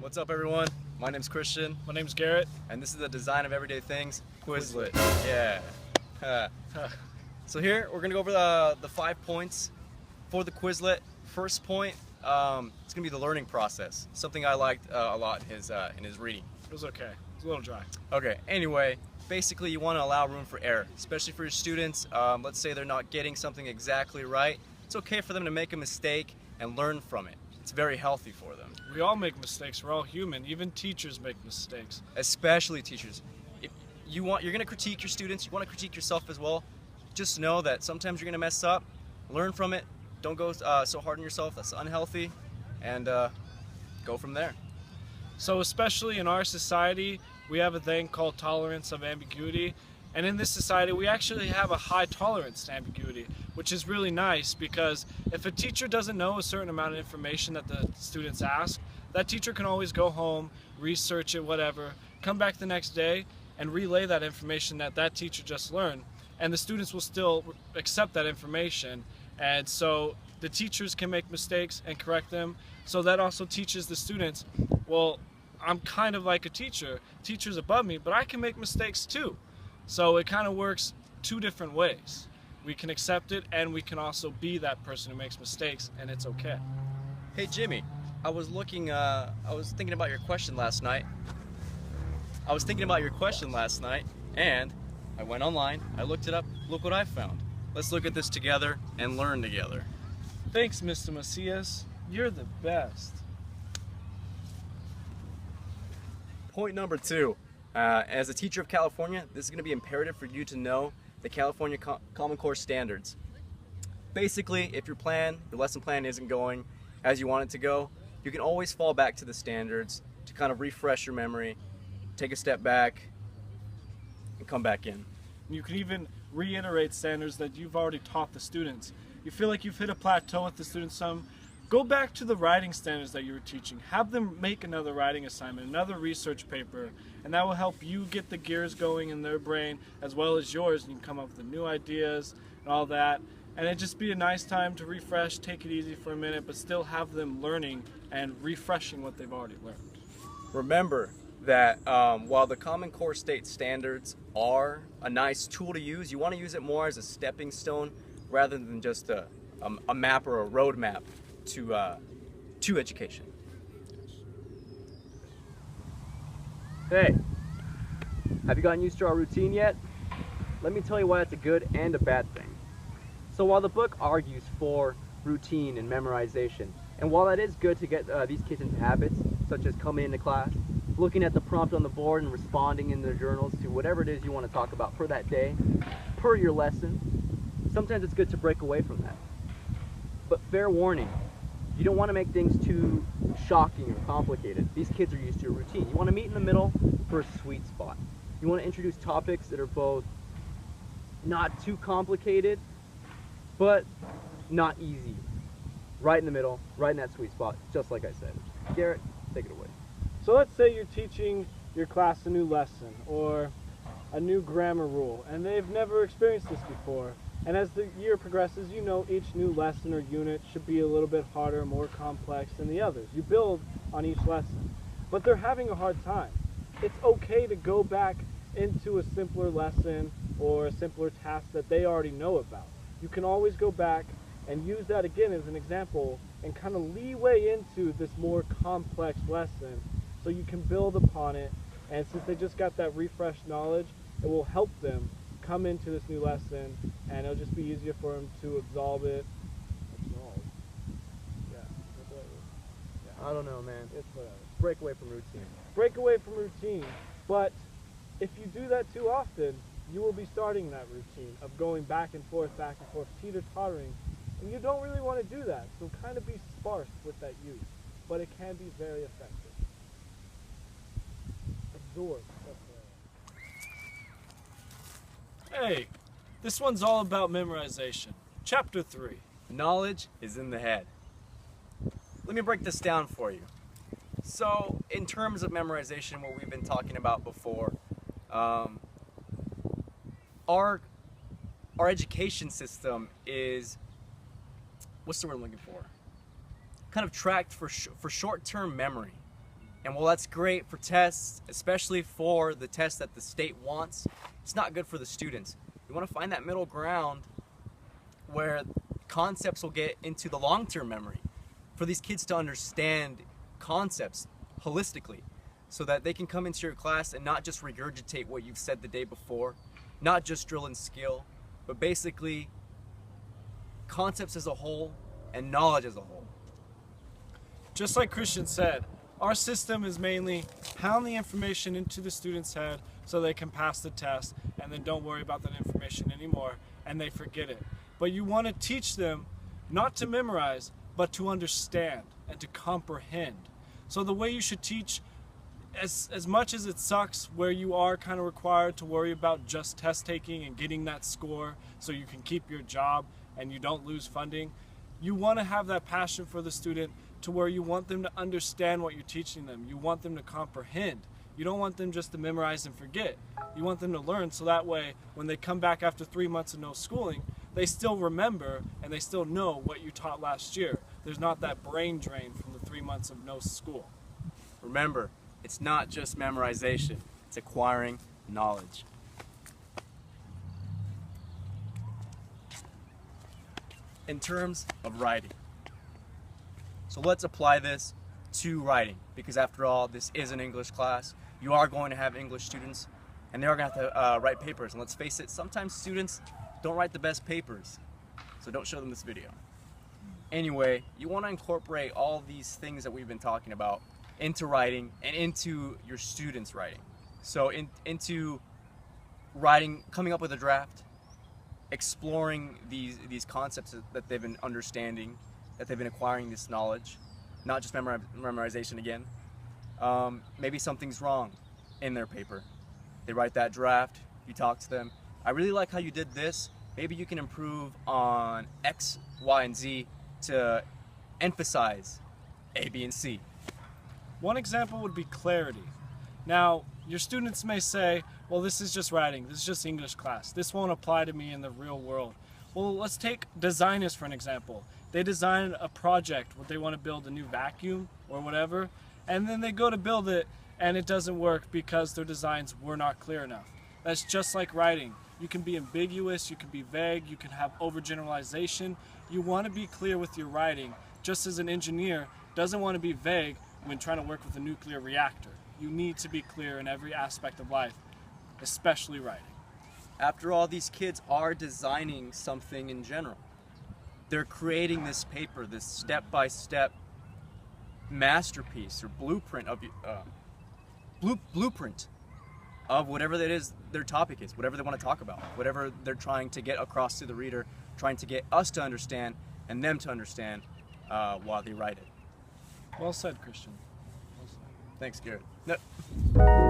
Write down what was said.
What's up, everyone? My name's Cristian. My name's Garrett. And this is the Design of Everyday Things Quizlet. Yeah. So here, we're going to go over the 5 points for the Quizlet. First point, it's going to be the learning process. Something I liked a lot in his reading. It was okay. It was a little dry. Okay, anyway, basically you want to allow room for error, especially for your students. Let's say they're not getting something exactly right. It's okay for them to make a mistake and learn from it. It's very healthy for them. We all make mistakes. We're all human. Even teachers make mistakes. Especially teachers. If you're going to critique your students, you want to critique yourself as well. Just know that sometimes you're going to mess up. Learn from it. Don't go so hard on yourself. That's unhealthy. And go from there. So especially in our society, we have a thing called tolerance of ambiguity. And in this society, we actually have a high tolerance to ambiguity, which is really nice because if a teacher doesn't know a certain amount of information that the students ask, that teacher can always go home, research it, whatever, come back the next day and relay that information that that teacher just learned. And the students will still accept that information. And so the teachers can make mistakes and correct them. So that also teaches the students, well, I'm kind of like a teacher. Teacher's above me, but I can make mistakes too. So it kind of works 2 different ways. We can accept it, and we can also be that person who makes mistakes, and it's okay. Hey Jimmy, I was thinking about your question last night. And I went online, I looked it up, look what I found. Let's look at this together and learn together. Thanks, Mr. Macias. You're the best. Point number 2. As a teacher of California, this is going to be imperative for you to know the California Common Core standards. Basically, if your lesson plan isn't going as you want it to go, you can always fall back to the standards to kind of refresh your memory, take a step back, and come back in. You can even reiterate standards that you've already taught the students. You feel like you've hit a plateau with the students some, go back to the writing standards that you were teaching. Have them make another writing assignment, another research paper, and that will help you get the gears going in their brain as well as yours, and you can come up with new ideas and all that. And it'd just be a nice time to refresh, take it easy for a minute, but still have them learning and refreshing what they've already learned. Remember that while the Common Core State standards are a nice tool to use, you want to use it more as a stepping stone rather than just a map or a roadmap to education. Hey, have you gotten used to our routine yet? Let me tell you why it's a good and a bad thing. So while the book argues for routine and memorization, and while that is good to get these kids into habits, such as coming into class, looking at the prompt on the board and responding in their journals to whatever it is you want to talk about for that day, per your lesson, sometimes it's good to break away from that. But fair warning, you don't want to make things too shocking or complicated. These kids are used to a routine. You want to meet in the middle for a sweet spot. You want to introduce topics that are both not too complicated, but not easy. Right in the middle, right in that sweet spot, just like I said. Garrett, take it away. So let's say you're teaching your class a new lesson or a new grammar rule, and they've never experienced this before. And as the year progresses, you know each new lesson or unit should be a little bit harder, more complex than the others. You build on each lesson. But they're having a hard time. It's okay to go back into a simpler lesson or a simpler task that they already know about. You can always go back and use that again as an example and kind of leeway into this more complex lesson so you can build upon it. And since they just got that refreshed knowledge, it will help them come into this new lesson, and it'll just be easier for them to absorb it. I don't know, man. It's whatever. Break away from routine. Break away from routine, but if you do that too often, you will be starting that routine of going back and forth, teeter-tottering, and you don't really want to do that, so kind of be sparse with that use, but it can be very effective. Absorb. Hey, this one's all about memorization. Chapter 3. Knowledge is in the head. Let me break this down for you. So, in terms of memorization, what we've been talking about before, our education system is, what's the word I'm looking for? Kind of tracked for short-term memory. And while that's great for tests, especially for the test that the state wants, it's not good for the students. We want to find that middle ground where concepts will get into the long-term memory, for these kids to understand concepts holistically, so that they can come into your class and not just regurgitate what you've said the day before, not just drill and skill, but basically concepts as a whole and knowledge as a whole. Just like Cristian said, our system is mainly pound the information into the student's head so they can pass the test and then don't worry about that information anymore and they forget it. But you want to teach them not to memorize, but to understand and to comprehend. So the way you should teach, as much as it sucks where you are kind of required to worry about just test taking and getting that score so you can keep your job and you don't lose funding, you want to have that passion for the student to where you want them to understand what you're teaching them. You want them to comprehend. You don't want them just to memorize and forget. You want them to learn, so that way when they come back after 3 months of no schooling, they still remember and they still know what you taught last year. There's not that brain drain from the 3 months of no school. Remember, it's not just memorization, it's acquiring knowledge. In terms of writing, so let's apply this to writing, because after all, this is an English class. You are going to have English students, and they are going to have to write papers. And let's face it, sometimes students don't write the best papers, so don't show them this video. Anyway, you want to incorporate all these things that we've been talking about into writing and into your students' writing. So into writing, coming up with a draft, exploring these concepts that they've been understanding, that they've been acquiring this knowledge, not just memorization again. Maybe something's wrong in their paper. They write that draft, you talk to them. I really like how you did this. Maybe you can improve on X, Y, and Z to emphasize A, B, and C. One example would be clarity. Now, your students may say, well, this is just writing, this is just English class. This won't apply to me in the real world. Well, let's take designers for an example. They design a project where they want to build a new vacuum or whatever, and then they go to build it and it doesn't work because their designs were not clear enough. That's just like writing. You can be ambiguous, you can be vague, you can have overgeneralization. You want to be clear with your writing, just as an engineer doesn't want to be vague when trying to work with a nuclear reactor. You need to be clear in every aspect of life, especially writing. After all, these kids are designing something in general. They're creating this paper, this step-by-step masterpiece or blueprint of whatever that is their topic is, whatever they want to talk about, whatever they're trying to get across to the reader, trying to get us to understand and them to understand while they write it. Well said, Cristian. Well said. Thanks, Garrett. No.